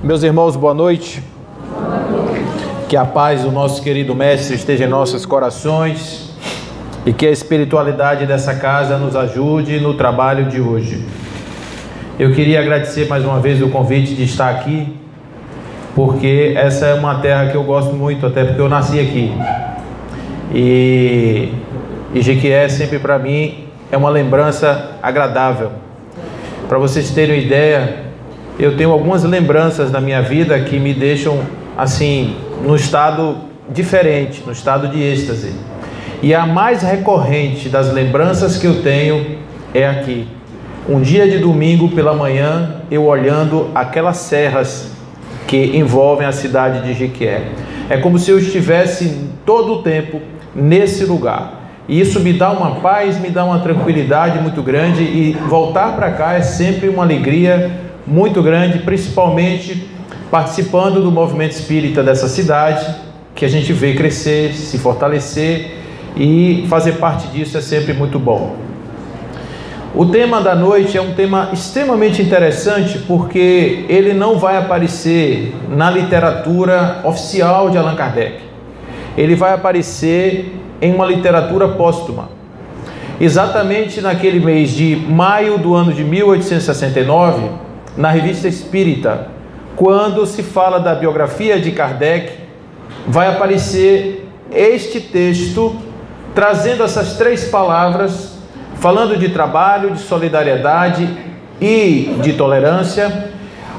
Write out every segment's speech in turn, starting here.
Meus irmãos, boa noite. Que a paz do nosso querido Mestre esteja em nossos corações e que a espiritualidade dessa casa nos ajude no trabalho de hoje. Eu queria agradecer mais uma vez o convite de estar aqui, porque essa é uma terra que eu gosto muito, até porque eu nasci aqui. E Jequié sempre para mim é uma lembrança agradável. Para vocês terem uma ideia, eu tenho algumas lembranças da minha vida que me deixam assim, num estado diferente, no estado de êxtase. E a mais recorrente das lembranças que eu tenho é aqui. Um dia de domingo pela manhã, eu olhando aquelas serras que envolvem a cidade de Jequié. É como se eu estivesse todo o tempo nesse lugar. E isso me dá uma paz, me dá uma tranquilidade muito grande, e voltar para cá é sempre uma alegria muito grande, principalmente participando do movimento espírita dessa cidade, que a gente vê crescer, se fortalecer, e fazer parte disso é sempre muito bom. O tema da noite é um tema extremamente interessante, porque ele não vai aparecer na literatura oficial de Allan Kardec. Ele vai aparecer em uma literatura póstuma. Exatamente naquele mês de maio do ano de 1869, na Revista Espírita, quando se fala da biografia de Kardec, vai aparecer este texto, trazendo essas três palavras, falando de trabalho, de solidariedade e de tolerância,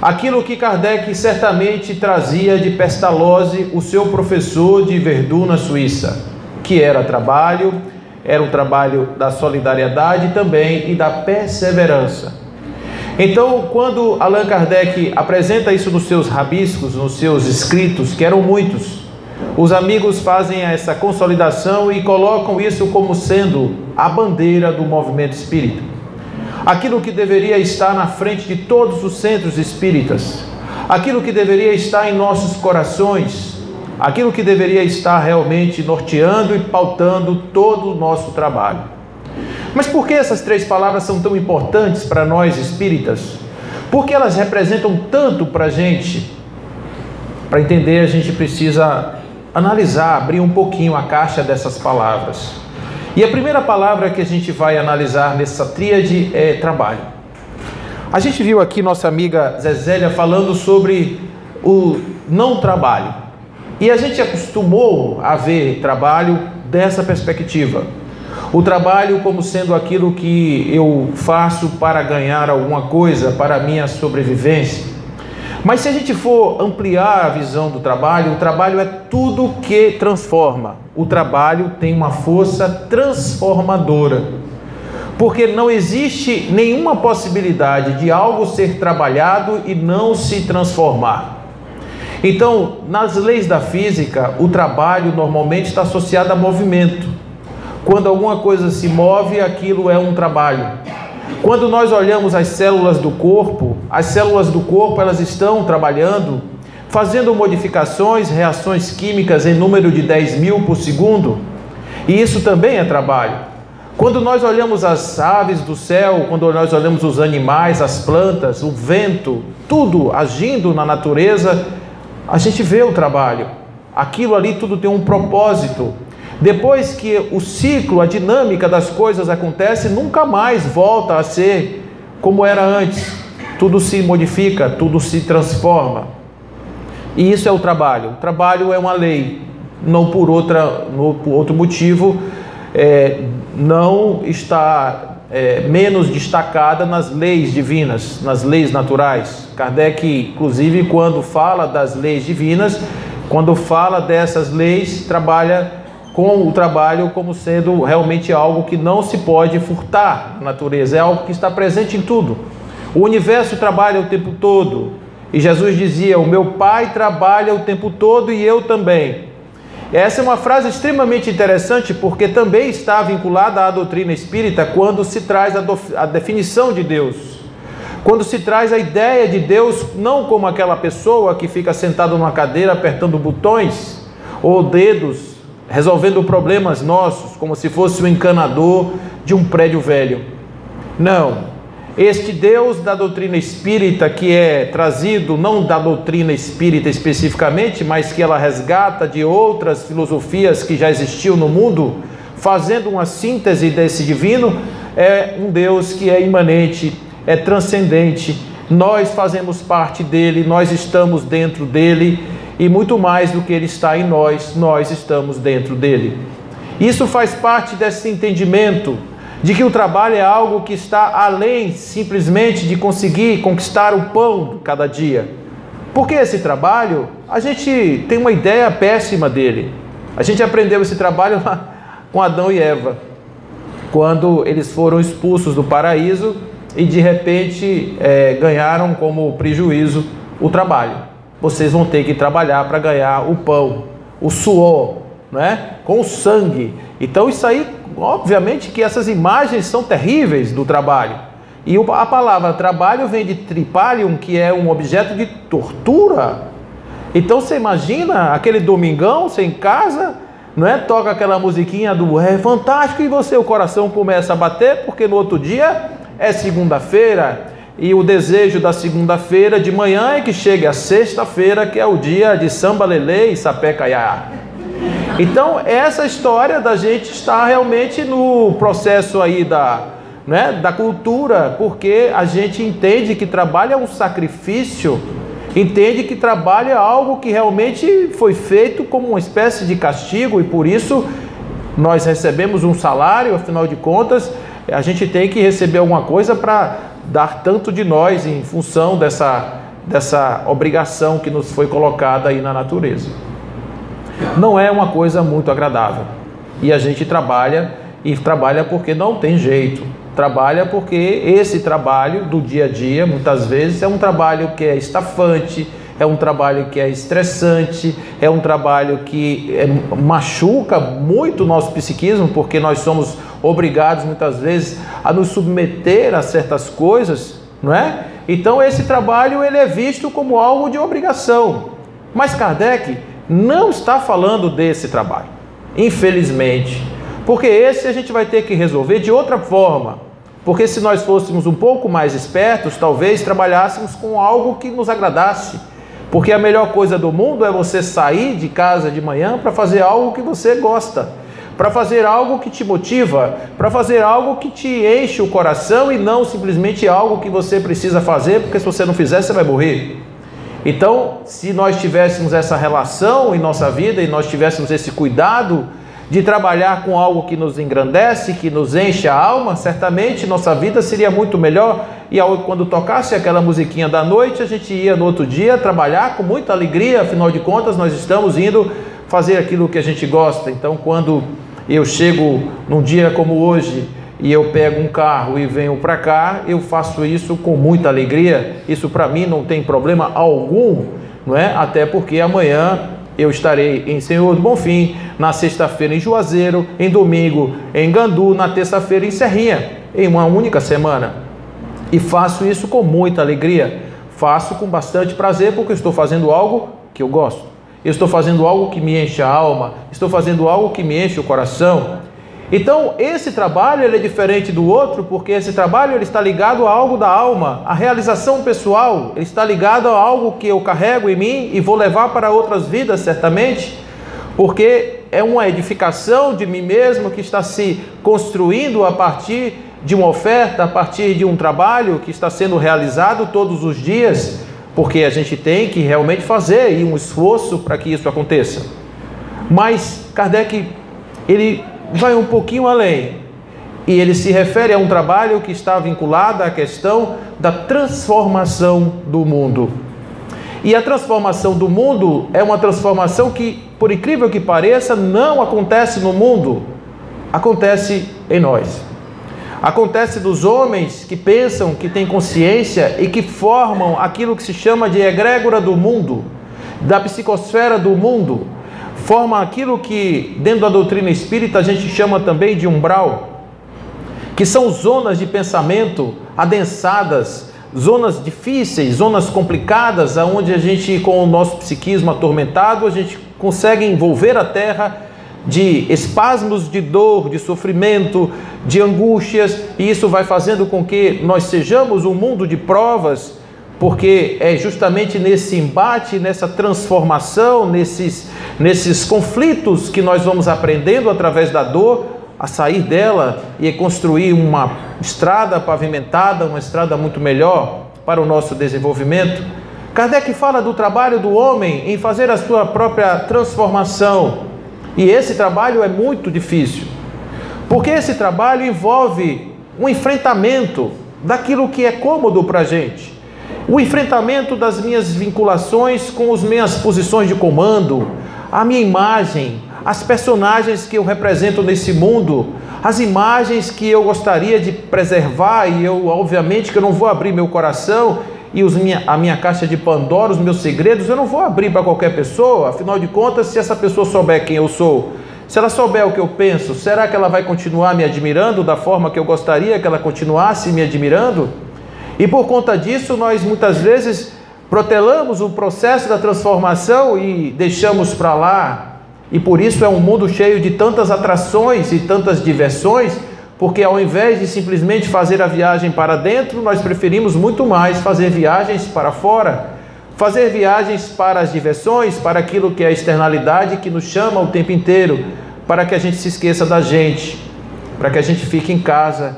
aquilo que Kardec certamente trazia de Pestalozzi, o seu professor de Verdun, na Suíça, que era o trabalho da solidariedade também e da perseverança. Então, quando Allan Kardec apresenta isso nos seus rabiscos, nos seus escritos, que eram muitos, os amigos fazem essa consolidação e colocam isso como sendo a bandeira do movimento espírita. Aquilo que deveria estar na frente de todos os centros espíritas, aquilo que deveria estar em nossos corações, aquilo que deveria estar realmente norteando e pautando todo o nosso trabalho. Mas por que essas três palavras são tão importantes para nós espíritas? Porque elas representam tanto para a gente. Para entender, a gente precisa analisar, abrir um pouquinho a caixa dessas palavras. E a primeira palavra que a gente vai analisar nessa tríade é trabalho. A gente viu aqui nossa amiga Zezélia falando sobre o não trabalho. E a gente acostumou a ver trabalho dessa perspectiva. O trabalho como sendo aquilo que eu faço para ganhar alguma coisa, para a minha sobrevivência. Mas se a gente for ampliar a visão do trabalho, o trabalho é tudo que transforma. O trabalho tem uma força transformadora. Porque não existe nenhuma possibilidade de algo ser trabalhado e não se transformar. Então, nas leis da física, o trabalho normalmente está associado a movimento. Quando alguma coisa se move, aquilo é um trabalho. Quando nós olhamos as células do corpo elas estão trabalhando, fazendo modificações, reações químicas em número de 10.000 por segundo, e isso também é trabalho. Quando nós olhamos as aves do céu, quando nós olhamos os animais, as plantas, o vento, tudo agindo na natureza, a gente vê o trabalho. Aquilo ali tudo tem um propósito. Depois que o ciclo, a dinâmica das coisas acontece, nunca mais volta a ser como era antes. Tudo se modifica, tudo se transforma. E isso é o trabalho. O trabalho é uma lei, não por outro motivo, não está menos destacada nas leis divinas, nas leis naturais. Kardec, inclusive, quando fala das leis divinas, quando fala dessas leis, trabalha com o trabalho como sendo realmente algo que não se pode furtar na natureza, é algo que está presente em tudo. O universo trabalha o tempo todo, e Jesus dizia: o meu Pai trabalha o tempo todo e eu também. Essa é uma frase extremamente interessante, porque também está vinculada à doutrina espírita quando se traz a definição de Deus. Quando se traz a ideia de Deus não como aquela pessoa que fica sentada numa cadeira apertando botões ou dedos, resolvendo problemas nossos, como se fosse o encanador de um prédio velho. Não, Este Deus da doutrina espírita, que é trazido não da doutrina espírita especificamente, mas que ela resgata de outras filosofias que já existiam no mundo, fazendo uma síntese desse divino, é um Deus que é imanente, é transcendente. Nós fazemos parte dele, nós estamos dentro dele, e muito mais do que ele está em nós, nós estamos dentro dele. Isso faz parte desse entendimento de que o trabalho é algo que está além simplesmente de conseguir conquistar o pão cada dia. Porque esse trabalho, a gente tem uma ideia péssima dele. A gente aprendeu esse trabalho lá com Adão e Eva, quando eles foram expulsos do paraíso e de repente ganharam como prejuízo o trabalho. Vocês vão ter que trabalhar para ganhar o pão, o suor, né? Com o sangue. Então isso aí, obviamente que essas imagens são terríveis do trabalho. E a palavra trabalho vem de tripalium, que é um objeto de tortura. Então você imagina aquele domingão, você em casa, não é? Toca aquela musiquinha do é fantástico e você, o coração começa a bater, porque no outro dia é segunda-feira. E o desejo da segunda-feira de manhã é que chegue a sexta-feira, que é o dia de samba lelê e sapé caiá. Então essa história da gente está realmente no processo aí da cultura, porque a gente entende que trabalho é um sacrifício, entende que trabalho é algo que realmente foi feito como uma espécie de castigo, e por isso nós recebemos um salário. Afinal de contas, a gente tem que receber alguma coisa para dar tanto de nós em função dessa obrigação que nos foi colocada aí na natureza. Não é uma coisa muito agradável, e a gente trabalha porque não tem jeito, trabalha porque esse trabalho do dia a dia, muitas vezes, é um trabalho que é estafante, é um trabalho que é estressante, é um trabalho que machuca muito o nosso psiquismo, porque nós somos obrigados muitas vezes a nos submeter a certas coisas, não é? Então esse trabalho ele é visto como algo de obrigação, mas Kardec não está falando desse trabalho, infelizmente, porque esse a gente vai ter que resolver de outra forma, porque se nós fôssemos um pouco mais espertos, talvez trabalhássemos com algo que nos agradasse, porque a melhor coisa do mundo é você sair de casa de manhã para fazer algo que você gosta, para fazer algo que te motiva, para fazer algo que te enche o coração, e não simplesmente algo que você precisa fazer, porque se você não fizer, você vai morrer. Então, se nós tivéssemos essa relação em nossa vida, e nós tivéssemos esse cuidado de trabalhar com algo que nos engrandece, que nos enche a alma, certamente nossa vida seria muito melhor, e quando tocasse aquela musiquinha da noite, a gente ia no outro dia trabalhar com muita alegria. Afinal de contas, nós estamos indo fazer aquilo que a gente gosta. Então, quando eu chego num dia como hoje e eu pego um carro e venho para cá, eu faço isso com muita alegria. Isso para mim não tem problema algum, não é? Até porque amanhã eu estarei em Senhor do Bonfim, na sexta-feira em Juazeiro, em domingo em Gandu, na terça-feira em Serrinha, em uma única semana. E faço isso com muita alegria, faço com bastante prazer, porque estou fazendo algo que eu gosto. Eu estou fazendo algo que me enche a alma, estou fazendo algo que me enche o coração. Então, esse trabalho ele é diferente do outro, porque esse trabalho ele está ligado a algo da alma, a realização pessoal, ele está ligado a algo que eu carrego em mim e vou levar para outras vidas, certamente, porque é uma edificação de mim mesmo que está se construindo a partir de uma oferta, a partir de um trabalho que está sendo realizado todos os dias, porque a gente tem que realmente fazer um esforço para que isso aconteça. Mas Kardec, ele vai um pouquinho além, e ele se refere a um trabalho que está vinculado à questão da transformação do mundo. E a transformação do mundo é uma transformação que, por incrível que pareça, não acontece no mundo, acontece em nós. Acontece dos homens que pensam, que têm consciência e que formam aquilo que se chama de egrégora do mundo, da psicosfera do mundo, forma aquilo que dentro da doutrina espírita a gente chama também de umbral, que são zonas de pensamento adensadas, zonas difíceis, zonas complicadas, onde a gente, com o nosso psiquismo atormentado, a gente consegue envolver a Terra de espasmos de dor, de sofrimento, de angústias, e isso vai fazendo com que nós sejamos um mundo de provas, porque é justamente nesse embate, nessa transformação, nesses conflitos que nós vamos aprendendo através da dor a sair dela e construir uma estrada pavimentada, uma estrada muito melhor para o nosso desenvolvimento. Kardec fala do trabalho do homem em fazer a sua própria transformação. E esse trabalho é muito difícil, porque esse trabalho envolve um enfrentamento daquilo que é cômodo para a gente, o enfrentamento das minhas vinculações com as minhas posições de comando, a minha imagem, as personagens que eu represento nesse mundo, as imagens que eu gostaria de preservar, e eu, obviamente, que eu não vou abrir meu coração e a minha caixa de Pandora, os meus segredos, eu não vou abrir para qualquer pessoa. Afinal de contas, se essa pessoa souber quem eu sou, se ela souber o que eu penso, será que ela vai continuar me admirando da forma que eu gostaria que ela continuasse me admirando? E por conta disso, nós muitas vezes protelamos o processo da transformação e deixamos para lá. E por isso é um mundo cheio de tantas atrações e tantas diversões, porque ao invés de simplesmente fazer a viagem para dentro, nós preferimos muito mais fazer viagens para fora, fazer viagens para as diversões, para aquilo que é a externalidade que nos chama o tempo inteiro, para que a gente se esqueça da gente, para que a gente fique em casa,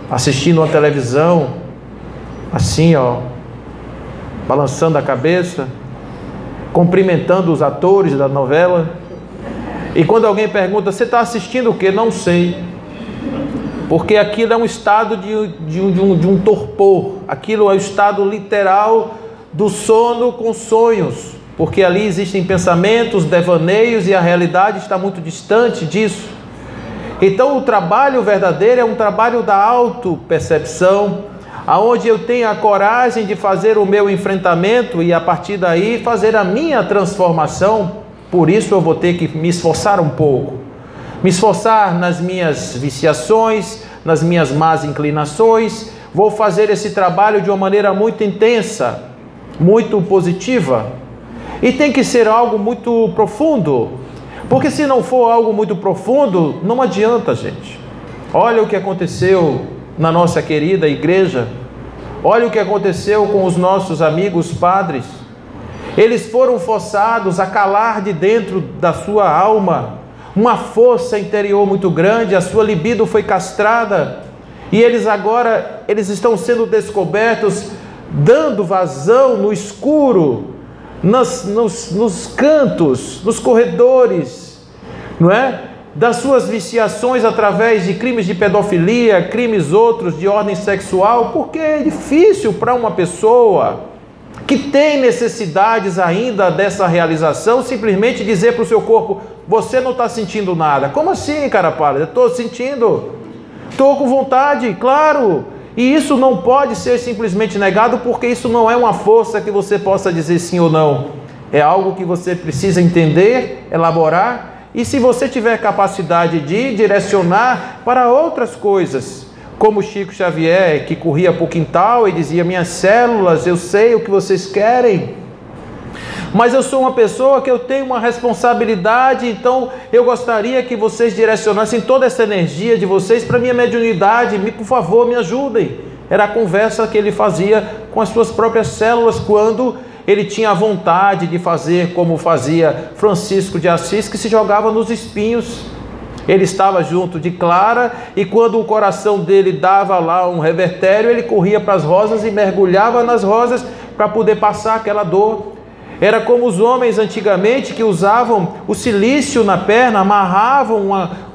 assistindo uma televisão, assim balançando a cabeça, cumprimentando os atores da novela. E quando alguém pergunta, você está assistindo o quê? Não sei. Porque aquilo é um estado de um torpor, aquilo é o estado literal do sono com sonhos, porque ali existem pensamentos, devaneios e a realidade está muito distante disso. Então o trabalho verdadeiro é um trabalho da autopercepção, aonde eu tenho a coragem de fazer o meu enfrentamento e a partir daí fazer a minha transformação. Por isso eu vou ter que me esforçar um pouco. Me esforçar nas minhas viciações, nas minhas más inclinações. Vou fazer esse trabalho de uma maneira muito intensa, muito positiva. E tem que ser algo muito profundo, porque se não for algo muito profundo, não adianta, gente. Olha o que aconteceu na nossa querida igreja. Olha o que aconteceu com os nossos amigos padres. Eles foram forçados a calar de dentro da sua alma uma força interior muito grande, a sua libido foi castrada, e eles estão sendo descobertos, dando vazão no escuro, nos cantos, nos corredores, não é? Das suas viciações através de crimes de pedofilia, crimes outros de ordem sexual, porque é difícil para uma pessoa que tem necessidades ainda dessa realização, simplesmente dizer para o seu corpo, você não está sentindo nada. Como assim, cara pálida? Estou sentindo, estou com vontade, claro. E isso não pode ser simplesmente negado, porque isso não é uma força que você possa dizer sim ou não. É algo que você precisa entender, elaborar, e se você tiver capacidade de direcionar para outras coisas, como Chico Xavier, que corria para o quintal e dizia, minhas células, eu sei o que vocês querem, mas eu sou uma pessoa que eu tenho uma responsabilidade, então eu gostaria que vocês direcionassem toda essa energia de vocês para a minha mediunidade, por favor, me ajudem. Era a conversa que ele fazia com as suas próprias células, quando ele tinha a vontade de fazer como fazia Francisco de Assis, que se jogava nos espinhos. Ele estava junto de Clara, e quando o coração dele dava lá um revertério, ele corria para as rosas e mergulhava nas rosas para poder passar aquela dor. Era como os homens antigamente que usavam o silício na perna, amarravam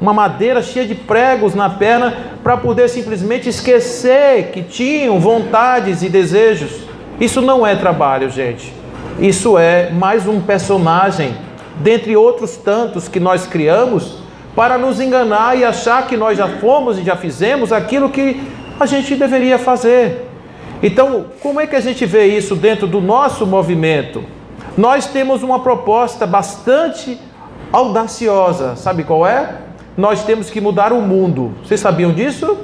uma madeira cheia de pregos na perna para poder simplesmente esquecer que tinham vontades e desejos. Isso não é trabalho, gente. Isso é mais um personagem, dentre outros tantos que nós criamos, para nos enganar e achar que nós já fomos e já fizemos aquilo que a gente deveria fazer. Então, como é que a gente vê isso dentro do nosso movimento? Nós temos uma proposta bastante audaciosa. Sabe qual é? Nós temos que mudar o mundo. Vocês sabiam disso?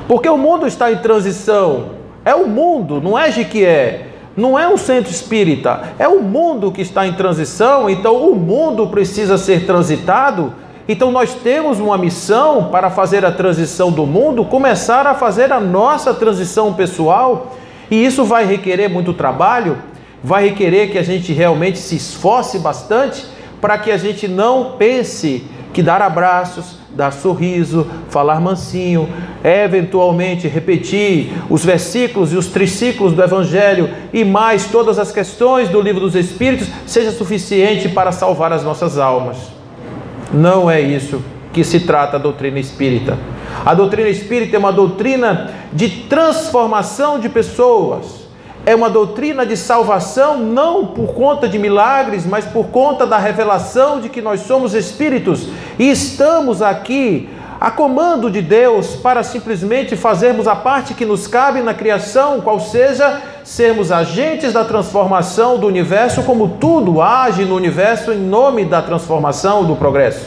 Porque o mundo está em transição. É o mundo, não é Jequié. não é um centro espírita, é o mundo que está em transição, então o mundo precisa ser transitado. Então nós temos uma missão para fazer a transição do mundo, começar a fazer a nossa transição pessoal, e isso vai requerer muito trabalho, vai requerer que a gente realmente se esforce bastante, para que a gente não pense que dar abraços, dar sorriso, falar mansinho, eventualmente repetir os versículos e os triciclos do Evangelho e mais todas as questões do Livro dos Espíritos seja suficiente para salvar as nossas almas. Não é isso que se trata a doutrina espírita. A doutrina espírita é uma doutrina de transformação de pessoas. É uma doutrina de salvação, não por conta de milagres, mas por conta da revelação de que nós somos espíritos e estamos aqui a comando de Deus para simplesmente fazermos a parte que nos cabe na criação, qual seja, sermos agentes da transformação do universo, como tudo age no universo em nome da transformação, do progresso.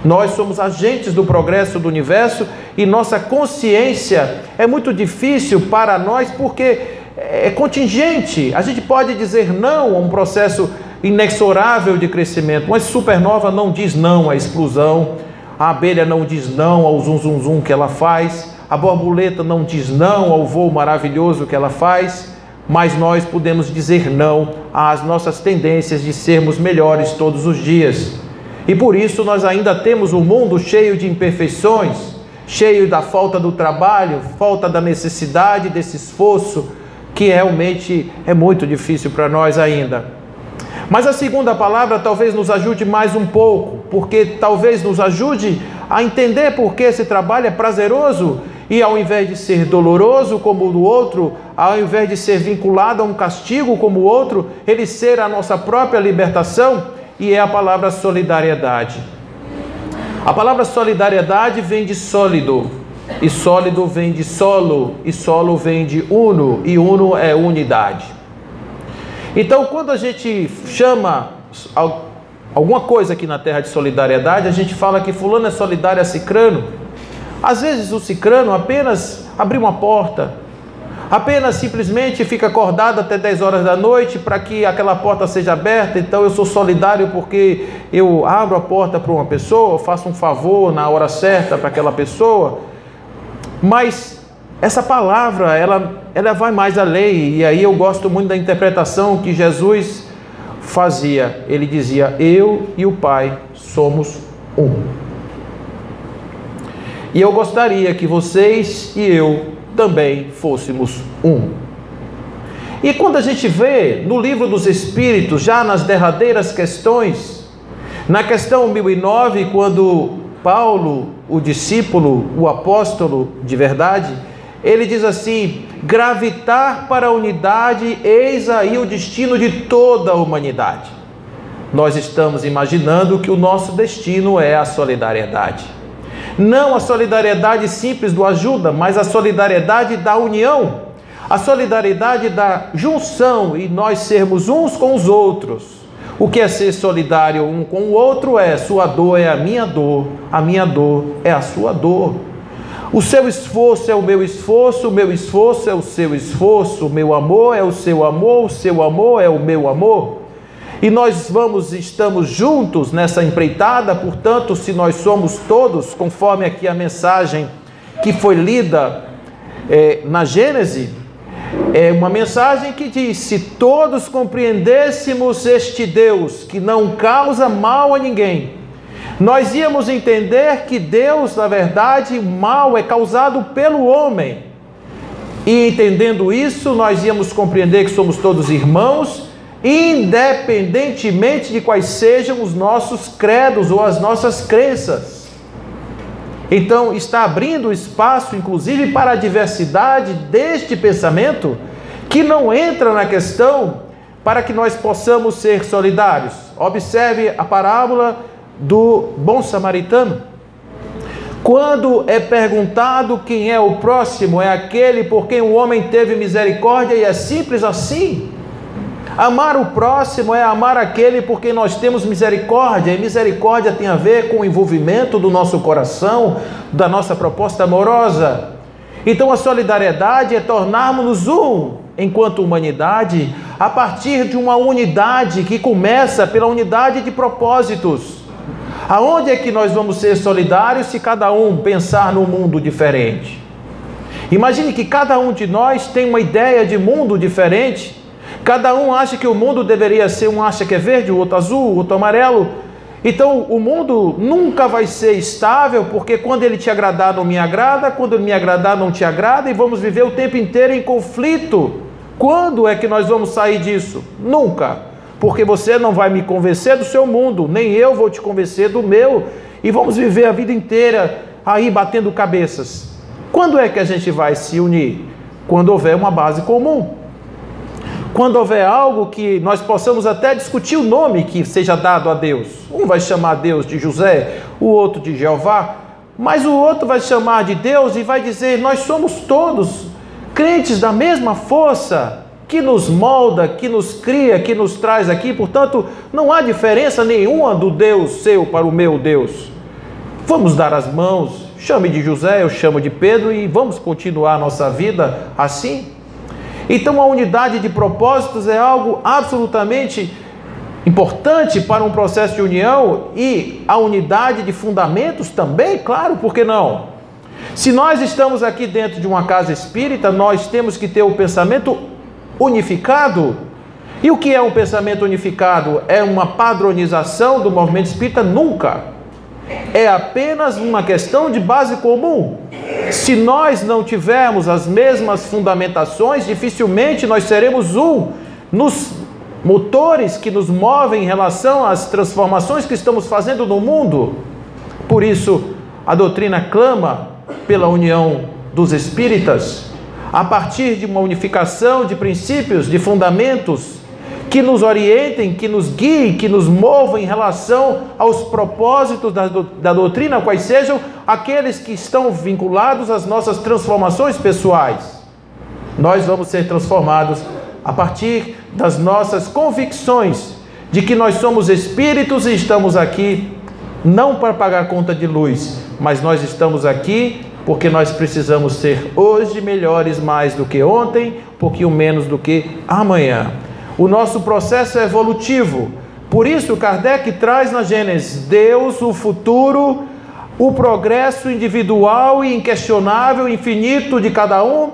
Nós somos agentes do progresso do universo e nossa consciência é muito difícil para nós porque é contingente. A gente pode dizer não a um processo inexorável de crescimento. Uma supernova não diz não à explosão, a abelha não diz não ao zum zum zum que ela faz, a borboleta não diz não ao voo maravilhoso que ela faz, mas nós podemos dizer não às nossas tendências de sermos melhores todos os dias. E por isso nós ainda temos um mundo cheio de imperfeições, cheio da falta do trabalho, falta da necessidade desse esforço, que realmente é muito difícil para nós ainda. Mas a segunda palavra talvez nos ajude mais um pouco, porque talvez nos ajude a entender por que esse trabalho é prazeroso e ao invés de ser doloroso como o do outro, ao invés de ser vinculado a um castigo como o outro, ele ser a nossa própria libertação, e é a palavra solidariedade. A palavra solidariedade vem de sólido, e sólido vem de solo, e solo vem de uno, e uno é unidade. Então, quando a gente chama alguma coisa aqui na terra de solidariedade, a gente fala que fulano é solidário a cicrano. Às vezes o cicrano apenas abriu uma porta, apenas simplesmente fica acordado até 10 horas da noite para que aquela porta seja aberta. Então eu sou solidário porque eu abro a porta para uma pessoa, faço um favor na hora certa para aquela pessoa. Mas essa palavra, ela vai mais além, e aí eu gosto muito da interpretação que Jesus fazia. Ele dizia: eu e o Pai somos um. E eu gostaria que vocês e eu também fôssemos um. E quando a gente vê no Livro dos Espíritos, já nas derradeiras questões, na questão 1009, quando Paulo, o discípulo, o apóstolo de verdade, ele diz assim: gravitar para a unidade, eis aí o destino de toda a humanidade. Nós estamos imaginando que o nosso destino é a solidariedade. Não a solidariedade simples do ajuda, mas a solidariedade da união, a solidariedade da junção e nós sermos uns com os outros. O que é ser solidário um com o outro é: sua dor é a minha dor é a sua dor. O seu esforço é o meu esforço é o seu esforço, o meu amor é o seu amor é o meu amor. E nós estamos juntos nessa empreitada. Portanto, se nós somos todos, conforme aqui a mensagem que foi lida na Gênesis, é uma mensagem que diz: se todos compreendêssemos este Deus que não causa mal a ninguém, nós íamos entender que Deus, na verdade, o mal é causado pelo homem. E entendendo isso, nós íamos compreender que somos todos irmãos, independentemente de quais sejam os nossos credos ou as nossas crenças. Então está abrindo espaço, inclusive, para a diversidade deste pensamento, que não entra na questão para que nós possamos ser solidários. Observe a parábola do bom samaritano. Quando é perguntado quem é o próximo, é aquele por quem o homem teve misericórdia, e é simples assim. Amar o próximo é amar aquele por quem nós temos misericórdia, e misericórdia tem a ver com o envolvimento do nosso coração, da nossa proposta amorosa. Então a solidariedade é tornarmos-nos um, enquanto humanidade, a partir de uma unidade que começa pela unidade de propósitos. Aonde é que nós vamos ser solidários se cada um pensar num mundo diferente? Imagine que cada um de nós tem uma ideia de mundo diferente. Cada um acha que o mundo deveria ser, um acha que é verde, o outro azul, o outro amarelo. Então o mundo nunca vai ser estável, porque quando ele te agradar não me agrada, quando me agradar não te agrada, e vamos viver o tempo inteiro em conflito. Quando é que nós vamos sair disso? Nunca, porque você não vai me convencer do seu mundo, nem eu vou te convencer do meu, e vamos viver a vida inteira aí batendo cabeças. Quando é que a gente vai se unir? Quando houver uma base comum. Quando houver algo que nós possamos até discutir o nome que seja dado a Deus. Um vai chamar Deus de José, o outro de Jeová, mas o outro vai chamar de Deus e vai dizer: nós somos todos crentes da mesma força que nos molda, que nos cria, que nos traz aqui. Portanto, não há diferença nenhuma do Deus seu para o meu Deus. Vamos dar as mãos, chame de José, eu chamo de Pedro, e vamos continuar a nossa vida assim. Então a unidade de propósitos é algo absolutamente importante para um processo de união, e a unidade de fundamentos também, claro, por que não? Se nós estamos aqui dentro de uma casa espírita, nós temos que ter o pensamento unificado. E o que é um pensamento unificado? É uma padronização do movimento espírita? Nunca. É apenas uma questão de base comum. Se nós não tivermos as mesmas fundamentações, dificilmente nós seremos um nos motores que nos movem em relação às transformações que estamos fazendo no mundo. Por isso, a doutrina clama pela união dos espíritas, a partir de uma unificação de princípios, de fundamentos, que nos orientem, que nos guiem, que nos movam em relação aos propósitos da doutrina, quais sejam aqueles que estão vinculados às nossas transformações pessoais. Nós vamos ser transformados a partir das nossas convicções de que nós somos espíritos e estamos aqui não para pagar conta de luz, mas nós estamos aqui porque nós precisamos ser hoje melhores mais do que ontem, um pouquinho menos do que amanhã. O nosso processo é evolutivo. Por isso Kardec traz na Gênesis Deus, o futuro, o progresso individual e inquestionável, infinito de cada um,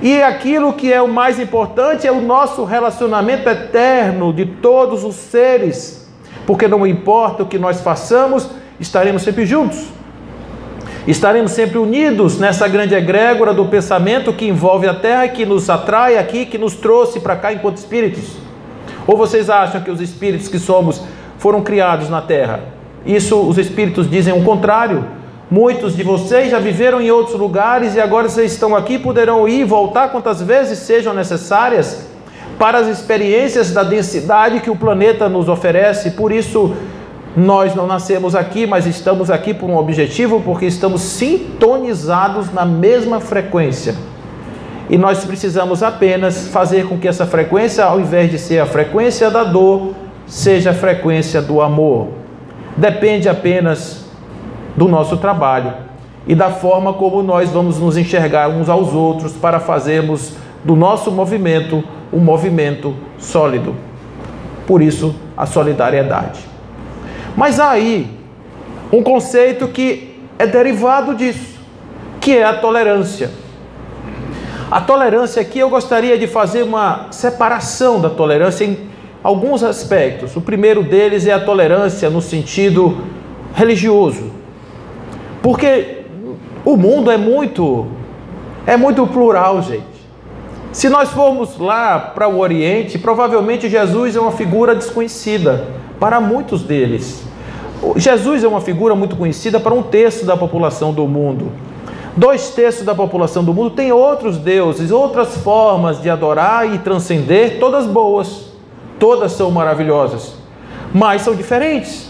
e aquilo que é o mais importante é o nosso relacionamento eterno de todos os seres, porque não importa o que nós façamos, estaremos sempre juntos. Estaremos sempre unidos nessa grande egrégora do pensamento que envolve a Terra e que nos atrai aqui, que nos trouxe para cá enquanto espíritos. Ou vocês acham que os espíritos que somos foram criados na Terra? Isso os espíritos dizem o contrário. Muitos de vocês já viveram em outros lugares e agora vocês estão aqui, poderão ir e voltar quantas vezes sejam necessárias para as experiências da densidade que o planeta nos oferece. Por isso, nós não nascemos aqui, mas estamos aqui por um objetivo, porque estamos sintonizados na mesma frequência. E nós precisamos apenas fazer com que essa frequência, ao invés de ser a frequência da dor, seja a frequência do amor. Depende apenas do nosso trabalho e da forma como nós vamos nos enxergar uns aos outros para fazermos do nosso movimento um movimento sólido. Por isso, a solidariedade. Mas há aí um conceito que é derivado disso, que é a tolerância. A tolerância aqui eu gostaria de fazer uma separação da tolerância em alguns aspectos. O primeiro deles é a tolerância no sentido religioso. Porque o mundo é muito plural, gente. Se nós formos lá para o Oriente, provavelmente Jesus é uma figura desconhecida para muitos deles. Jesus é uma figura muito conhecida para 1/3 da população do mundo. 2/3 da população do mundo tem outros deuses, outras formas de adorar e transcender, todas boas, todas são maravilhosas, mas são diferentes.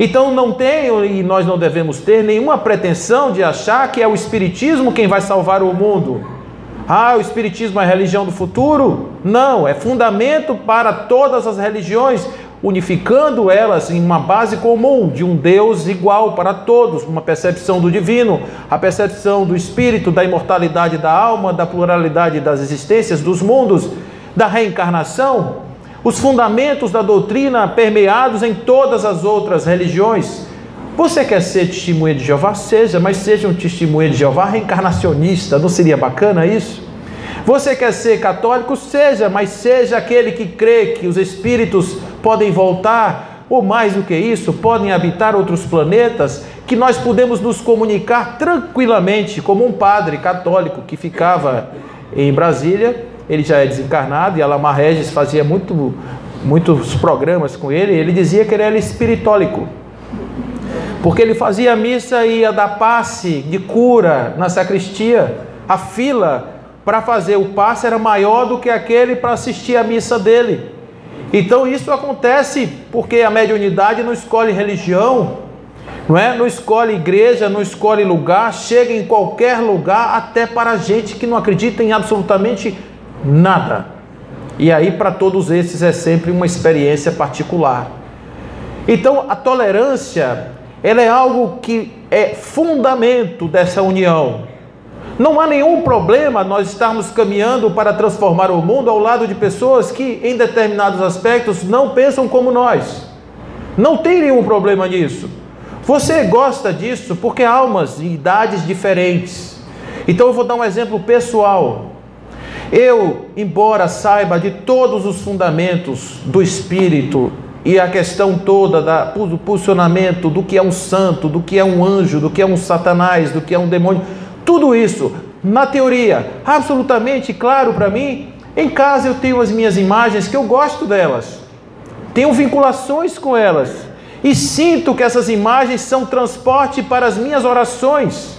Então não tenho, e nós não devemos ter, nenhuma pretensão de achar que é o Espiritismo quem vai salvar o mundo. O Espiritismo é a religião do futuro? Não, é fundamento para todas as religiões. unificando elas em uma base comum de um Deus igual para todos, uma percepção do divino, a percepção do espírito, da imortalidade da alma, da pluralidade das existências, dos mundos, da reencarnação, os fundamentos da doutrina permeados em todas as outras religiões. Você quer ser testemunha de Jeová? Seja, mas seja um testemunha de Jeová reencarnacionista, não seria bacana isso? Você quer ser católico? Seja, mas seja aquele que crê que os espíritos podem voltar, ou mais do que isso, podem habitar outros planetas, que nós podemos nos comunicar tranquilamente, como um padre católico que ficava em Brasília. Ele já é desencarnado, e Alamar Regis fazia muitos programas com ele. Ele dizia que ele era espiritólico, porque ele fazia missa e ia dar passe de cura na sacristia. A fila para fazer o passe era maior do que aquele para assistir a missa dele. Então isso acontece porque a mediunidade não escolhe religião, não escolhe igreja, não escolhe lugar, chega em qualquer lugar, até para gente que não acredita em absolutamente nada. E aí para todos esses é sempre uma experiência particular. Então a tolerância, ela é algo que é fundamento dessa união. Não há nenhum problema nós estarmos caminhando para transformar o mundo ao lado de pessoas que, em determinados aspectos, não pensam como nós. Não tem nenhum problema nisso. Você gosta disso porque há almas de idades diferentes. Então eu vou dar um exemplo pessoal. Eu, embora saiba de todos os fundamentos do espírito e a questão toda do posicionamento do que é um santo, do que é um anjo, do que é um satanás, do que é um demônio, tudo isso, na teoria, absolutamente claro para mim. Em casa eu tenho as minhas imagens que eu gosto delas, tenho vinculações com elas e sinto que essas imagens são transporte para as minhas orações.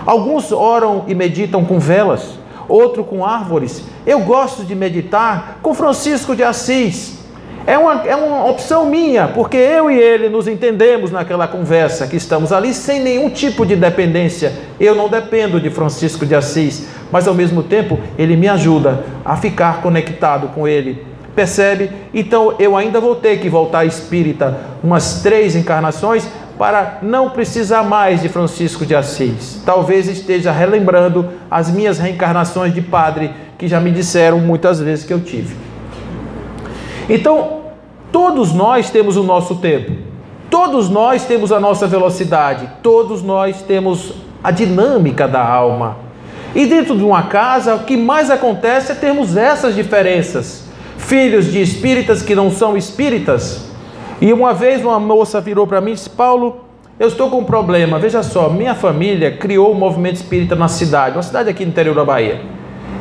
Alguns oram e meditam com velas, outro com árvores. Eu gosto de meditar com Francisco de Assis. É uma opção minha, porque eu e ele nos entendemos naquela conversa que estamos ali sem nenhum tipo de dependência. Eu não dependo de Francisco de Assis, mas ao mesmo tempo ele me ajuda a ficar conectado com ele. Percebe? Então eu ainda vou ter que voltar espírita umas 3 encarnações para não precisar mais de Francisco de Assis. Talvez esteja relembrando as minhas reencarnações de padre que já me disseram muitas vezes que eu tive. Então, todos nós temos o nosso tempo, todos nós temos a nossa velocidade, todos nós temos a dinâmica da alma. E dentro de uma casa, o que mais acontece é termos essas diferenças. Filhos de espíritas que não são espíritas. E uma vez uma moça virou para mim e disse: Paulo, eu estou com um problema. Veja só, minha família criou o movimento espírita na cidade, uma cidade aqui no interior da Bahia.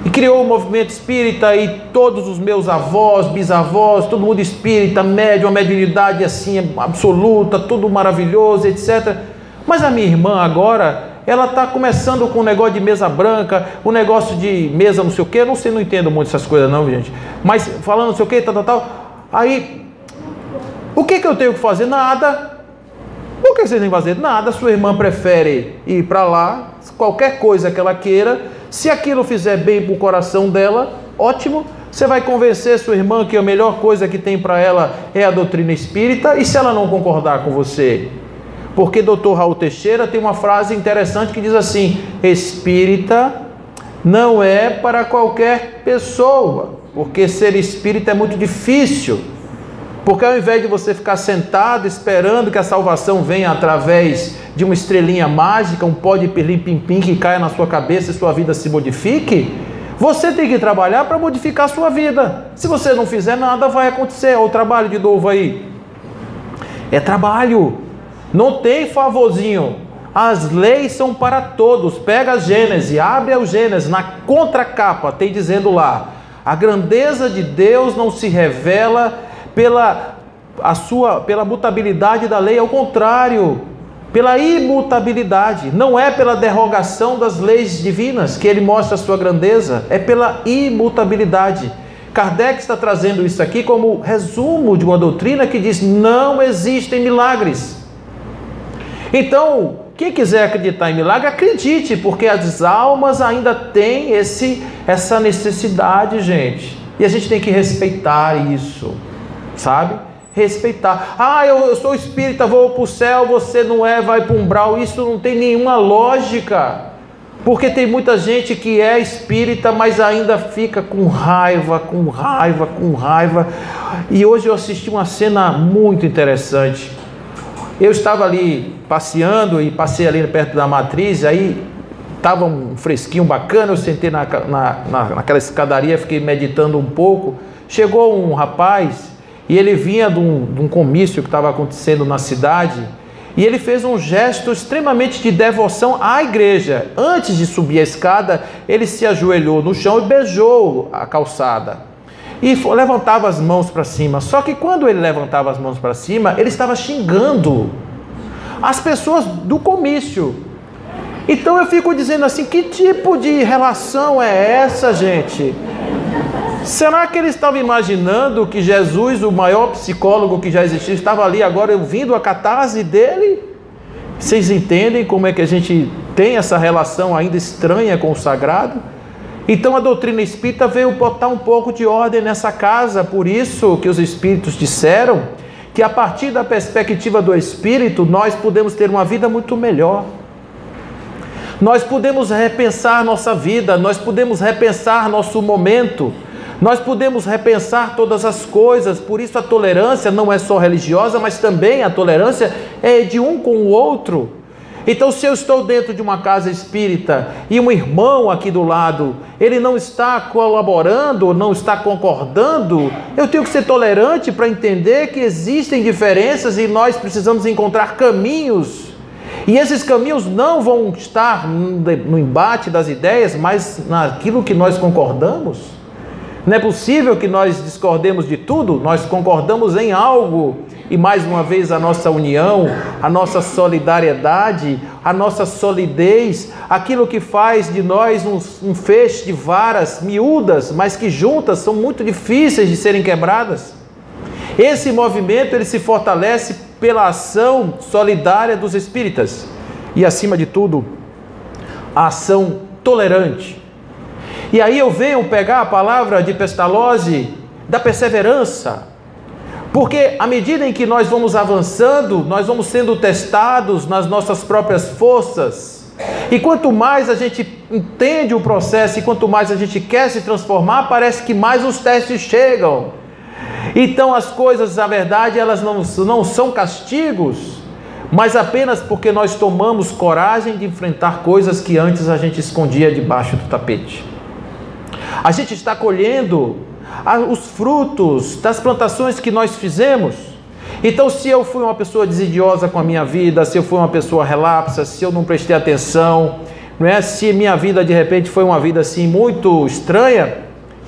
E criou o movimento espírita e todos os meus avós, bisavós, todo mundo espírita, médium, uma mediunidade assim absoluta, tudo maravilhoso, etc. Mas a minha irmã agora, ela está começando com um negócio de mesa branca, um negócio de mesa não sei o que, eu não sei, não entendo muito essas coisas não, gente. Mas falando não sei o que, tal. Aí, o que eu tenho que fazer? Nada. Por que vocês têm que fazer? Nada. Sua irmã prefere ir para lá, qualquer coisa que ela queira. Se aquilo fizer bem para o coração dela, ótimo. Você vai convencer sua irmã que a melhor coisa que tem para ela é a doutrina espírita. E se ela não concordar com você? Porque Dr. Raul Teixeira tem uma frase interessante que diz assim: espírita não é para qualquer pessoa, porque ser espírita é muito difícil. Porque ao invés de você ficar sentado esperando que a salvação venha através de uma estrelinha mágica, um pó de pirlim-pim-pim que caia na sua cabeça e sua vida se modifique, você tem que trabalhar para modificar a sua vida. Se você não fizer nada, vai acontecer. Olha o trabalho de novo aí. É trabalho. Não tem favorzinho. As leis são para todos. Pega a Gênesis, abre o Gênesis, na contracapa tem dizendo lá: a grandeza de Deus não se revela pela mutabilidade da lei, ao contrário, pela imutabilidade. Não é pela derrogação das leis divinas que ele mostra a sua grandeza, é pela imutabilidade. Kardec está trazendo isso aqui como resumo de uma doutrina que diz: não existem milagres. Então, quem quiser acreditar em milagre, acredite, porque as almas ainda têm essa necessidade, gente. E a gente tem que respeitar isso, sabe? respeitar. Ah, eu sou espírita, vou para o céu, você não é, vai para o umbral. Isso não tem nenhuma lógica. Porque tem muita gente que é espírita, mas ainda fica com raiva. E hoje eu assisti uma cena muito interessante. Eu estava ali passeando e passei ali perto da matriz, aí estava um fresquinho bacana, eu sentei naquela escadaria, fiquei meditando um pouco. Chegou um rapaz e ele vinha de um comício que estava acontecendo na cidade e ele fez um gesto extremamente de devoção à igreja. Antes de subir a escada, ele se ajoelhou no chão e beijou a calçada e levantava as mãos para cima. Só que quando ele levantava as mãos para cima, ele estava xingando as pessoas do comício. Então eu fico dizendo assim, que tipo de relação é essa, gente? Será que ele estava imaginando que Jesus, o maior psicólogo que já existiu, estava ali agora ouvindo a catarse dele? Vocês entendem como é que a gente tem essa relação ainda estranha com o sagrado? Então a doutrina espírita veio botar um pouco de ordem nessa casa. Por isso que os espíritos disseram que a partir da perspectiva do espírito nós podemos ter uma vida muito melhor. Nós podemos repensar nossa vida, nós podemos repensar nosso momento, nós podemos repensar todas as coisas. Por isso a tolerância não é só religiosa, mas também a tolerância é de um com o outro. Então, se eu estou dentro de uma casa espírita e um irmão aqui do lado, ele não está colaborando, não está concordando, eu tenho que ser tolerante para entender que existem diferenças e nós precisamos encontrar caminhos. E esses caminhos não vão estar no embate das ideias, mas naquilo que nós concordamos. Não é possível que nós discordemos de tudo, nós concordamos em algo. E mais uma vez a nossa união, a nossa solidariedade, a nossa solidez, aquilo que faz de nós um feixe de varas miúdas, mas que juntas são muito difíceis de serem quebradas. Esse movimento ele se fortalece pela ação solidária dos espíritas e, acima de tudo, a ação tolerante. E aí eu venho pegar a palavra de Pestalozzi da perseverança, porque à medida em que nós vamos avançando, nós vamos sendo testados nas nossas próprias forças, e quanto mais a gente entende o processo e quanto mais a gente quer se transformar, parece que mais os testes chegam. Então as coisas, na verdade, elas não são castigos, mas apenas porque nós tomamos coragem de enfrentar coisas que antes a gente escondia debaixo do tapete. A gente está colhendo os frutos das plantações que nós fizemos. Então, se eu fui uma pessoa desidiosa com a minha vida, se eu fui uma pessoa relapsa, se eu não prestei atenção, não é? Se minha vida de repente foi uma vida assim muito estranha,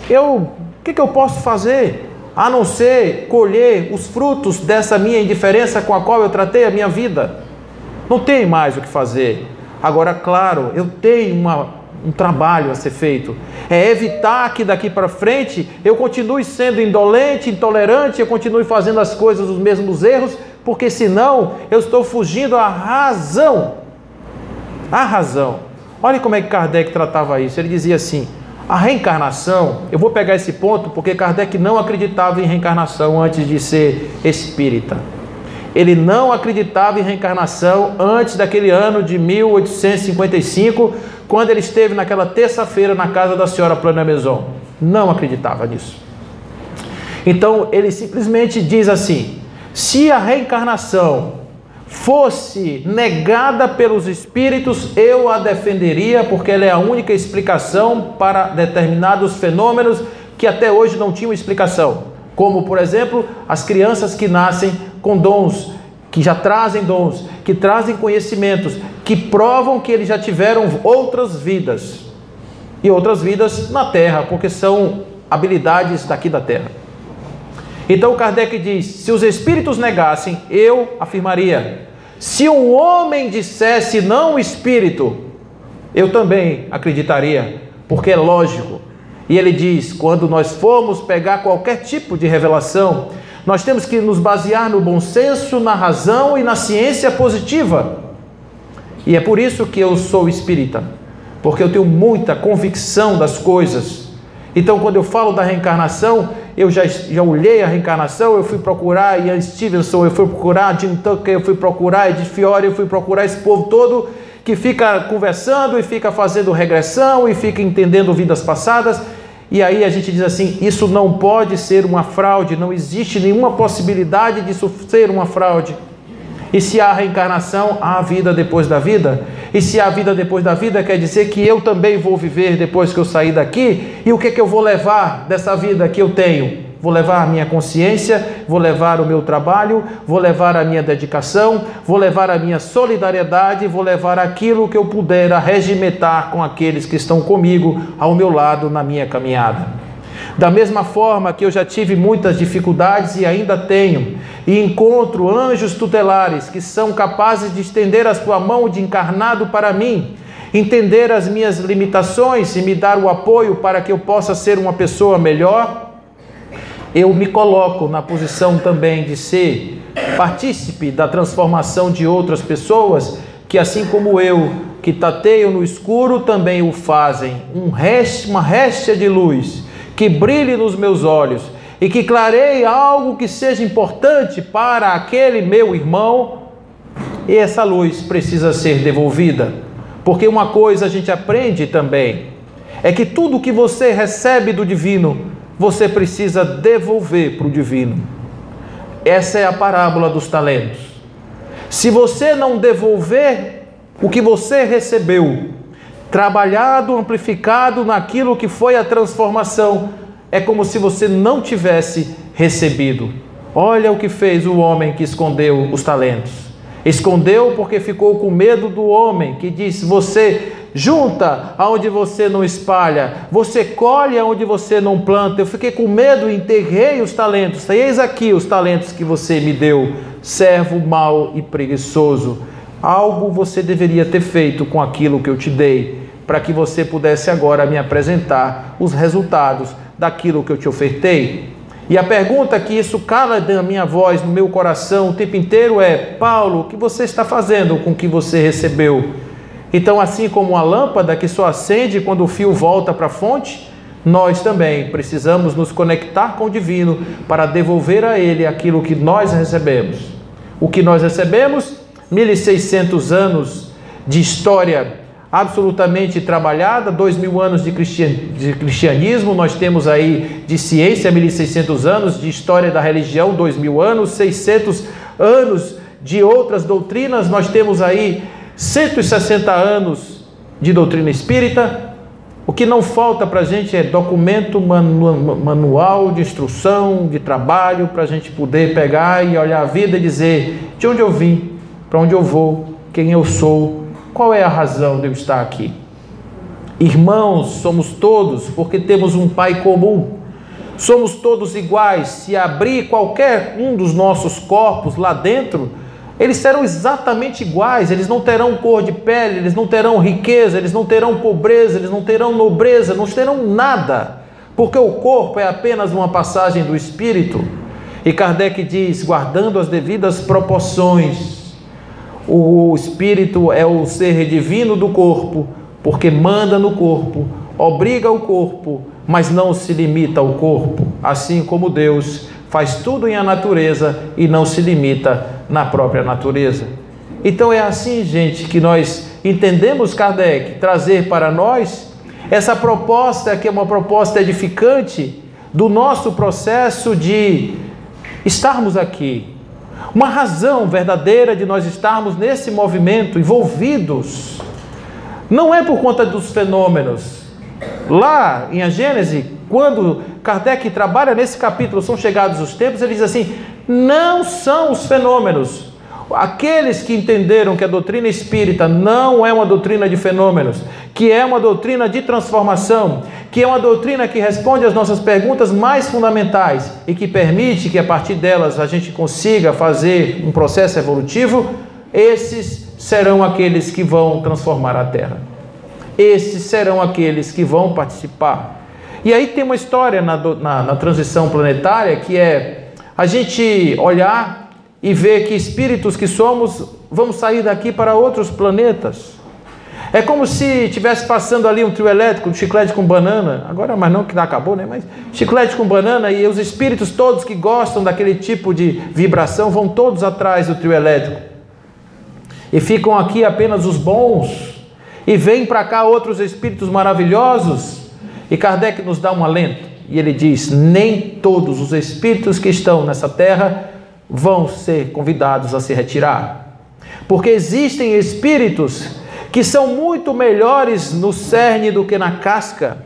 o que eu posso fazer? A não ser colher os frutos dessa minha indiferença com a qual eu tratei a minha vida. Não tem mais o que fazer. Agora, claro, eu tenho um trabalho a ser feito. É evitar que daqui para frente eu continue sendo indolente, intolerante, eu continue fazendo as coisas, os mesmos erros, porque senão eu estou fugindo à razão. A razão. Olha como é que Kardec tratava isso. Ele dizia assim, a reencarnação, eu vou pegar esse ponto porque Kardec não acreditava em reencarnação antes de ser espírita. Ele não acreditava em reencarnação antes daquele ano de 1855, quando ele esteve naquela terça-feira na casa da senhora Plana Maison. Não acreditava nisso. Então ele simplesmente diz assim, se a reencarnação fosse negada pelos espíritos, eu a defenderia, porque ela é a única explicação para determinados fenômenos que até hoje não tinham explicação, como por exemplo as crianças que nascem com dons, que já trazem dons, que trazem conhecimentos, que provam que eles já tiveram outras vidas, e outras vidas na Terra, porque são habilidades daqui da Terra. Então Kardec diz, se os espíritos negassem, eu afirmaria. Se um homem dissesse não o espírito, eu também acreditaria, porque é lógico. E ele diz, quando nós formos pegar qualquer tipo de revelação, nós temos que nos basear no bom senso, na razão e na ciência positiva. E é por isso que eu sou espírita, porque eu tenho muita convicção das coisas. Então, quando eu falo da reencarnação, eu já olhei a reencarnação, eu fui procurar Ian Stevenson, eu fui procurar Jim Tucker, eu fui procurar Edith Fiore, eu fui procurar esse povo todo que fica conversando e fica fazendo regressão e fica entendendo vidas passadas. E aí a gente diz assim, isso não pode ser uma fraude, não existe nenhuma possibilidade disso ser uma fraude. E se há reencarnação, há vida depois da vida. E se há vida depois da vida, quer dizer que eu também vou viver depois que eu sair daqui. E o que é que eu vou levar dessa vida que eu tenho? Vou levar a minha consciência, vou levar o meu trabalho, vou levar a minha dedicação, vou levar a minha solidariedade, vou levar aquilo que eu puder arregimentar com aqueles que estão comigo, ao meu lado, na minha caminhada. Da mesma forma que eu já tive muitas dificuldades e ainda tenho, e encontro anjos tutelares que são capazes de estender a sua mão de encarnado para mim, entender as minhas limitações e me dar o apoio para que eu possa ser uma pessoa melhor, eu me coloco na posição também de ser partícipe da transformação de outras pessoas que, assim como eu, que tateio no escuro, também o fazem. Uma réstia de luz que brilhe nos meus olhos e que clareie algo que seja importante para aquele meu irmão, e essa luz precisa ser devolvida. Porque uma coisa a gente aprende também, é que tudo que você recebe do divino, você precisa devolver para o divino. Essa é a parábola dos talentos. Se você não devolver o que você recebeu, trabalhado, amplificado naquilo que foi a transformação, é como se você não tivesse recebido. Olha o que fez o homem que escondeu os talentos. Escondeu porque ficou com medo do homem, que disse, você junta aonde você não espalha, você colhe aonde você não planta. Eu fiquei com medo e enterrei os talentos. Eis aqui os talentos que você me deu, servo mau e preguiçoso. Algo você deveria ter feito com aquilo que eu te dei, para que você pudesse agora me apresentar os resultados daquilo que eu te ofertei. E a pergunta que isso cala na minha voz, no meu coração o tempo inteiro é, Paulo, o que você está fazendo com o que você recebeu? Então, assim como uma lâmpada que só acende quando o fio volta para a fonte, nós também precisamos nos conectar com o divino para devolver a ele aquilo que nós recebemos. O que nós recebemos? 1.600 anos de história absolutamente trabalhada, 2.000 anos de cristianismo, nós temos aí de ciência 1.600 anos, de história da religião 2.000 anos, 600 anos de outras doutrinas, nós temos aí 160 anos de doutrina espírita. O que não falta para a gente é documento, manual de instrução, de trabalho, para a gente poder pegar e olhar a vida e dizer de onde eu vim, para onde eu vou, quem eu sou, qual é a razão de eu estar aqui. Irmãos, somos todos, porque temos um Pai comum. Somos todos iguais. Se abrir qualquer um dos nossos corpos lá dentro, eles serão exatamente iguais. Eles não terão cor de pele, eles não terão riqueza, eles não terão pobreza, eles não terão nobreza, não terão nada. Porque o corpo é apenas uma passagem do espírito. E Kardec diz, guardando as devidas proporções, o espírito é o ser divino do corpo, porque manda no corpo, obriga o corpo, mas não se limita ao corpo, assim como Deus faz tudo em a natureza e não se limita na própria natureza. Então é assim, gente, que nós entendemos Kardec trazer para nós essa proposta, que é uma proposta edificante do nosso processo de estarmos aqui. Uma razão verdadeira de nós estarmos nesse movimento, envolvidos, não é por conta dos fenômenos. Lá em A Gênese, quando Kardec trabalha nesse capítulo, São Chegados os Tempos, ele diz assim, não são os fenômenos. Aqueles que entenderam que a doutrina espírita não é uma doutrina de fenômenos, que é uma doutrina de transformação, que é uma doutrina que responde às nossas perguntas mais fundamentais e que permite que a partir delas a gente consiga fazer um processo evolutivo, esses serão aqueles que vão transformar a Terra. Esses serão aqueles que vão participar. E aí tem uma história na transição planetária que é a gente olhar e ver que espíritos que somos, vamos sair daqui para outros planetas. É como se estivesse passando ali um trio elétrico, um chiclete com banana, agora mas não que acabou, né? Mas chiclete com banana, e os espíritos todos que gostam daquele tipo de vibração vão todos atrás do trio elétrico. E ficam aqui apenas os bons, e vêm para cá outros espíritos maravilhosos, e Kardec nos dá um alento, e ele diz: nem todos os espíritos que estão nessa terra vão ser convidados a se retirar, porque existem espíritos que são muito melhores no cerne do que na casca.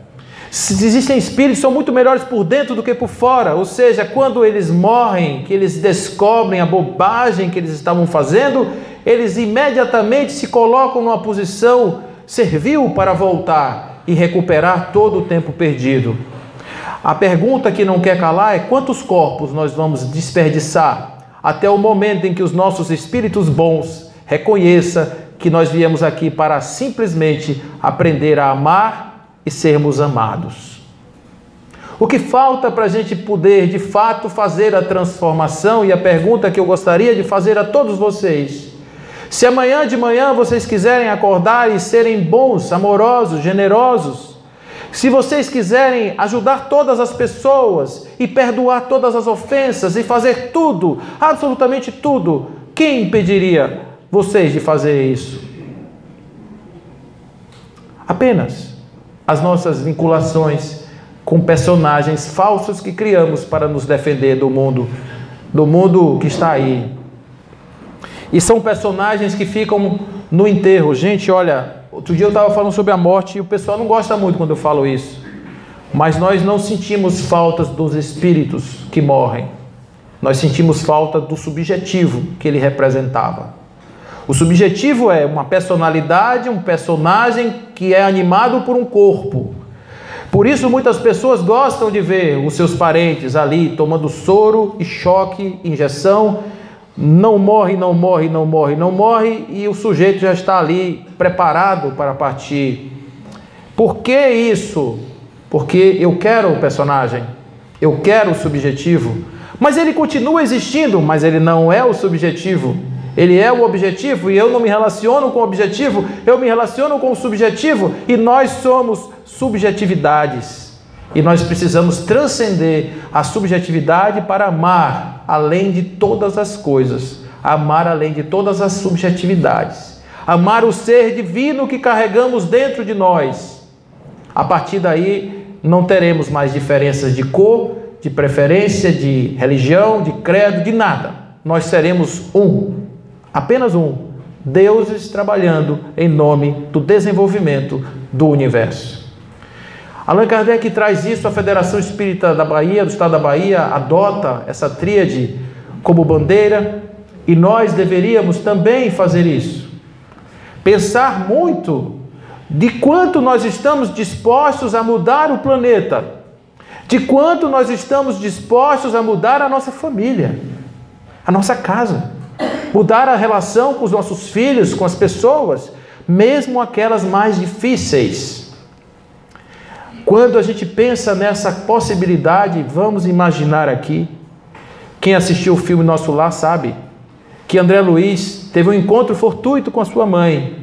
Existem espíritos que são muito melhores por dentro do que por fora, ou seja, quando eles morrem, que eles descobrem a bobagem que eles estavam fazendo, eles imediatamente se colocam numa posição servil para voltar e recuperar todo o tempo perdido. A pergunta que não quer calar é: quantos corpos nós vamos desperdiçar até o momento em que os nossos espíritos bons reconheçam que nós viemos aqui para simplesmente aprender a amar e sermos amados? O que falta para a gente poder de fato fazer a transformação? E a pergunta que eu gostaria de fazer a todos vocês: se amanhã de manhã vocês quiserem acordar e serem bons, amorosos, generosos, se vocês quiserem ajudar todas as pessoas e perdoar todas as ofensas e fazer tudo, absolutamente tudo, quem impediria vocês de fazer isso? Apenas as nossas vinculações com personagens falsos que criamos para nos defender do mundo que está aí. E são personagens que ficam no enterro. Gente, olha, outro dia eu estava falando sobre a morte e o pessoal não gosta muito quando eu falo isso, mas nós não sentimos faltas dos espíritos que morrem, nós sentimos falta do subjetivo que ele representava. O subjetivo é uma personalidade, um personagem que é animado por um corpo. Por isso muitas pessoas gostam de ver os seus parentes ali tomando soro e choque, injeção, não morre, não morre, não morre, não morre, e o sujeito já está ali preparado para partir. Por que isso? Porque eu quero o personagem, eu quero o subjetivo, mas ele continua existindo, mas ele não é o subjetivo. Ele é o objetivo e eu não me relaciono com o objetivo, eu me relaciono com o subjetivo, e nós somos subjetividades. E nós precisamos transcender a subjetividade para amar além de todas as coisas, amar além de todas as subjetividades, amar o ser divino que carregamos dentro de nós. A partir daí não teremos mais diferenças de cor, de preferência, de religião, de credo, de nada. Nós seremos um. Apenas um, deuses trabalhando em nome do desenvolvimento do universo. Allan Kardec traz isso, a Federação Espírita da Bahia, do Estado da Bahia, adota essa tríade como bandeira, e nós deveríamos também fazer isso. Pensar muito de quanto nós estamos dispostos a mudar o planeta, de quanto nós estamos dispostos a mudar a nossa família, a nossa casa. Mudar a relação com os nossos filhos, com as pessoas, mesmo aquelas mais difíceis. Quando a gente pensa nessa possibilidade, vamos imaginar aqui, quem assistiu o filme Nosso Lar sabe que André Luiz teve um encontro fortuito com a sua mãe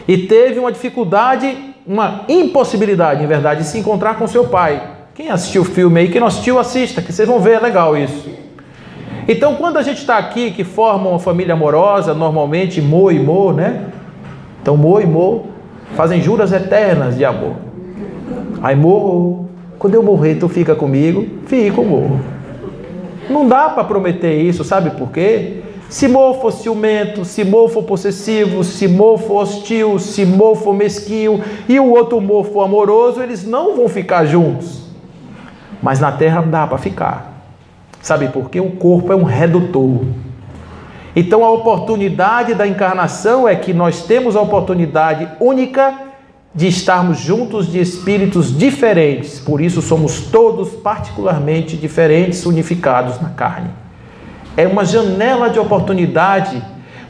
e teve uma dificuldade, uma impossibilidade, em verdade, de se encontrar com seu pai. Quem assistiu o filme aí, quem não assistiu, assista, que vocês vão ver, é legal isso. Então, quando a gente está aqui, que forma uma família amorosa, normalmente Mo e Mo, né? Então, Mo e Mo fazem juras eternas de amor. Aí, Mo, quando eu morrer, tu fica comigo? Fico, Mo. Não dá para prometer isso, sabe por quê? Se Mo for ciumento, se Mo for possessivo, se Mo for hostil, se Mo for mesquinho e o outro Mo for amoroso, eles não vão ficar juntos. Mas na Terra dá para ficar. Sabe por quê? O corpo é um redutor. Então a oportunidade da encarnação é que nós temos a oportunidade única de estarmos juntos de espíritos diferentes. Por isso somos todos particularmente diferentes, unificados na carne. É uma janela de oportunidade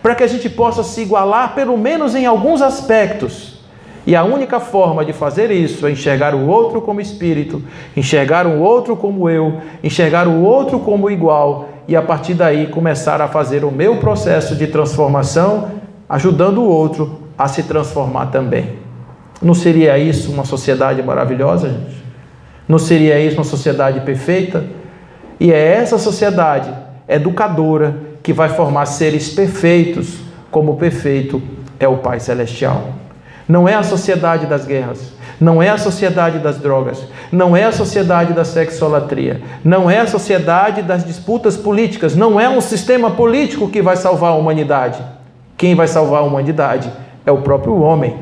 para que a gente possa se igualar pelo menos em alguns aspectos. E a única forma de fazer isso é enxergar o outro como espírito, enxergar o outro como eu, enxergar o outro como igual, e a partir daí começar a fazer o meu processo de transformação, ajudando o outro a se transformar também. Não seria isso uma sociedade maravilhosa, gente? Não seria isso uma sociedade perfeita? E é essa sociedade educadora que vai formar seres perfeitos, como o perfeito é o Pai Celestial. Não é a sociedade das guerras, não é a sociedade das drogas, não é a sociedade da sexolatria, não é a sociedade das disputas políticas, não é um sistema político que vai salvar a humanidade. Quem vai salvar a humanidade é o próprio homem,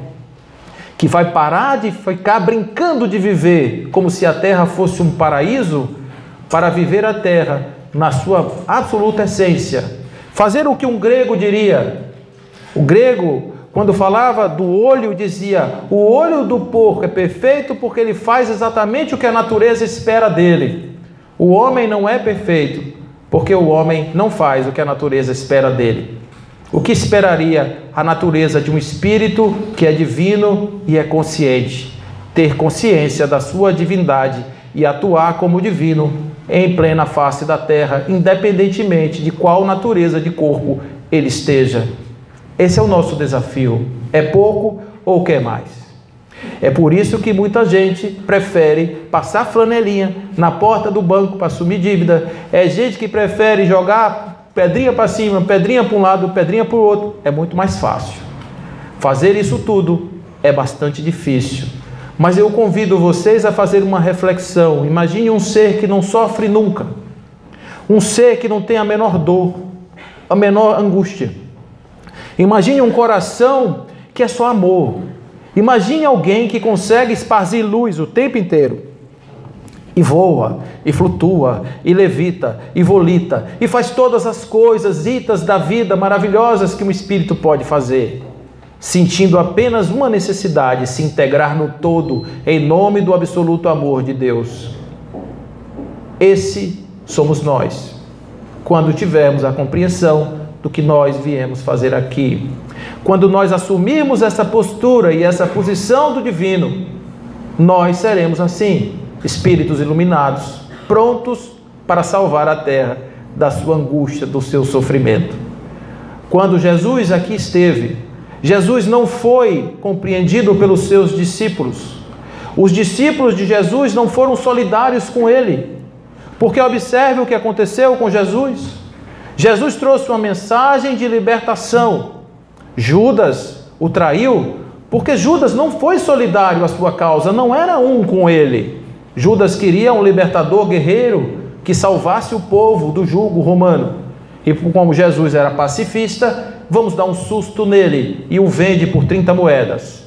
que vai parar de ficar brincando de viver como se a terra fosse um paraíso, para viver a terra na sua absoluta essência. Fazer o que um grego diria. O grego, quando falava do olho, dizia: o olho do porco é perfeito porque ele faz exatamente o que a natureza espera dele. O homem não é perfeito porque o homem não faz o que a natureza espera dele. O que esperaria a natureza de um espírito que é divino e é consciente? Ter consciência da sua divindade e atuar como divino em plena face da terra, independentemente de qual natureza de corpo ele esteja. Esse é o nosso desafio. É pouco ou quer mais? É por isso que muita gente prefere passar flanelinha na porta do banco para assumir dívida. É gente que prefere jogar pedrinha para cima, pedrinha para um lado, pedrinha para o outro. É muito mais fácil. Fazer isso tudo é bastante difícil. Mas eu convido vocês a fazer uma reflexão. Imagine um ser que não sofre nunca. Um ser que não tem a menor dor, a menor angústia. Imagine um coração que é só amor. Imagine alguém que consegue esparzir luz o tempo inteiro. E voa, e flutua, e levita, e volita, e faz todas as coisas itas da vida maravilhosas que um espírito pode fazer, sentindo apenas uma necessidade: se integrar no todo, em nome do absoluto amor de Deus. Esse somos nós, quando tivermos a compreensão do que nós viemos fazer aqui. Quando nós assumirmos essa postura e essa posição do divino, nós seremos assim, espíritos iluminados, prontos para salvar a terra da sua angústia, do seu sofrimento. Quando Jesus aqui esteve, Jesus não foi compreendido pelos seus discípulos. Os discípulos de Jesus não foram solidários com ele, porque observe o que aconteceu com Jesus. Jesus trouxe uma mensagem de libertação. Judas o traiu, porque Judas não foi solidário à sua causa, não era um com ele. Judas queria um libertador guerreiro que salvasse o povo do jugo romano. E como Jesus era pacifista, vamos dar um susto nele e o vende por 30 moedas.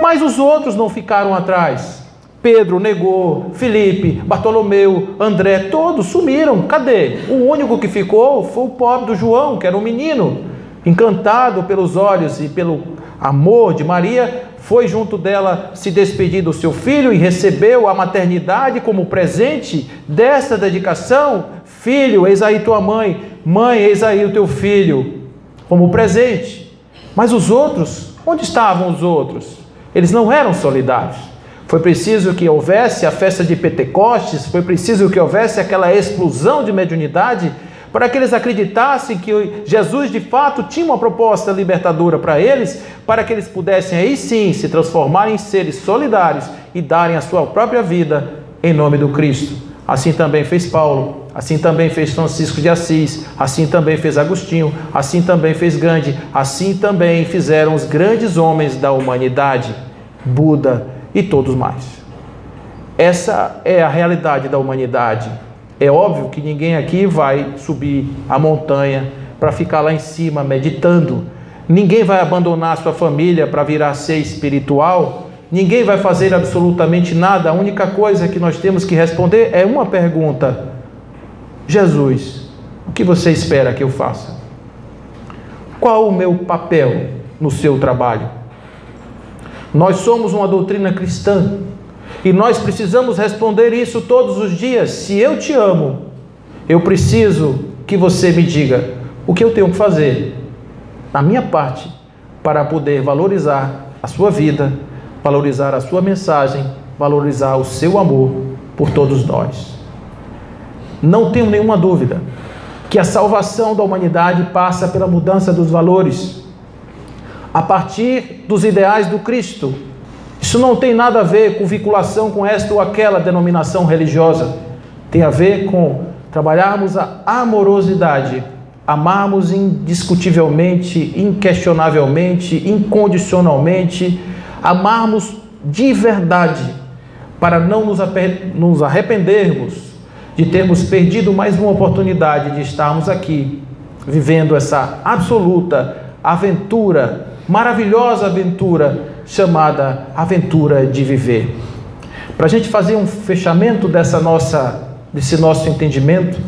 Mas os outros não ficaram atrás. Pedro negou, Filipe, Bartolomeu, André, todos sumiram. Cadê? O único que ficou foi o pobre do João, que era um menino, encantado pelos olhos e pelo amor de Maria, foi junto dela se despedir do seu filho e recebeu a maternidade como presente dessa dedicação. Filho, eis aí tua mãe. Mãe, eis aí o teu filho, como presente. Mas os outros, onde estavam os outros? Eles não eram solidários. Foi preciso que houvesse a festa de Pentecostes, foi preciso que houvesse aquela explosão de mediunidade para que eles acreditassem que Jesus de fato tinha uma proposta libertadora para eles, para que eles pudessem aí sim se transformarem em seres solidários e darem a sua própria vida em nome do Cristo. Assim também fez Paulo, assim também fez Francisco de Assis, assim também fez Agostinho, assim também fez Gandhi, assim também fizeram os grandes homens da humanidade, Buda e todos mais. Essa é a realidade da humanidade. É óbvio que ninguém aqui vai subir a montanha para ficar lá em cima meditando. Ninguém vai abandonar sua família para virar ser espiritual. Ninguém vai fazer absolutamente nada. A única coisa que nós temos que responder é uma pergunta: Jesus, o que você espera que eu faça? Qual o meu papel no seu trabalho? Nós somos uma doutrina cristã e nós precisamos responder isso todos os dias. Se eu te amo, eu preciso que você me diga o que eu tenho que fazer, na minha parte, para poder valorizar a sua vida, valorizar a sua mensagem, valorizar o seu amor por todos nós. Não tenho nenhuma dúvida que a salvação da humanidade passa pela mudança dos valores. a partir dos ideais do Cristo. Isso não tem nada a ver com vinculação com esta ou aquela denominação religiosa. Tem a ver com trabalharmos a amorosidade, amarmos indiscutivelmente, inquestionavelmente, incondicionalmente, amarmos de verdade, para não nos arrependermos de termos perdido mais uma oportunidade de estarmos aqui, vivendo essa absoluta aventura, maravilhosa aventura, chamada aventura de viver. Para a gente fazer um fechamento desse nosso entendimento,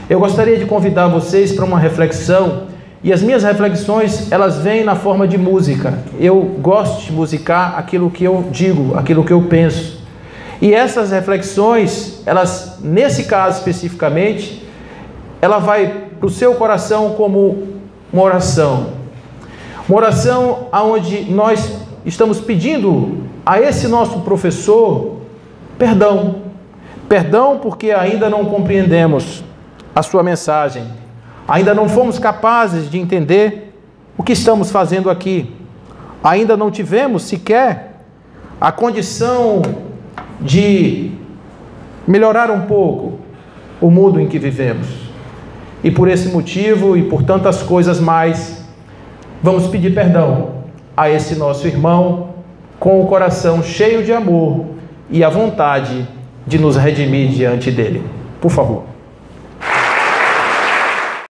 eu gostaria de convidar vocês para uma reflexão, e as minhas reflexões, elas vêm na forma de música. Eu gosto de musicar aquilo que eu digo, aquilo que eu penso. E essas reflexões, elas, nesse caso especificamente, ela vai para o seu coração como uma oração. Uma oração onde nós estamos pedindo a esse nosso professor perdão. Perdão porque ainda não compreendemos a sua mensagem. Ainda não fomos capazes de entender o que estamos fazendo aqui. Ainda não tivemos sequer a condição de melhorar um pouco o mundo em que vivemos. E por esse motivo e por tantas coisas mais, vamos pedir perdão a esse nosso irmão com o coração cheio de amor e a vontade de nos redimir diante dele. Por favor.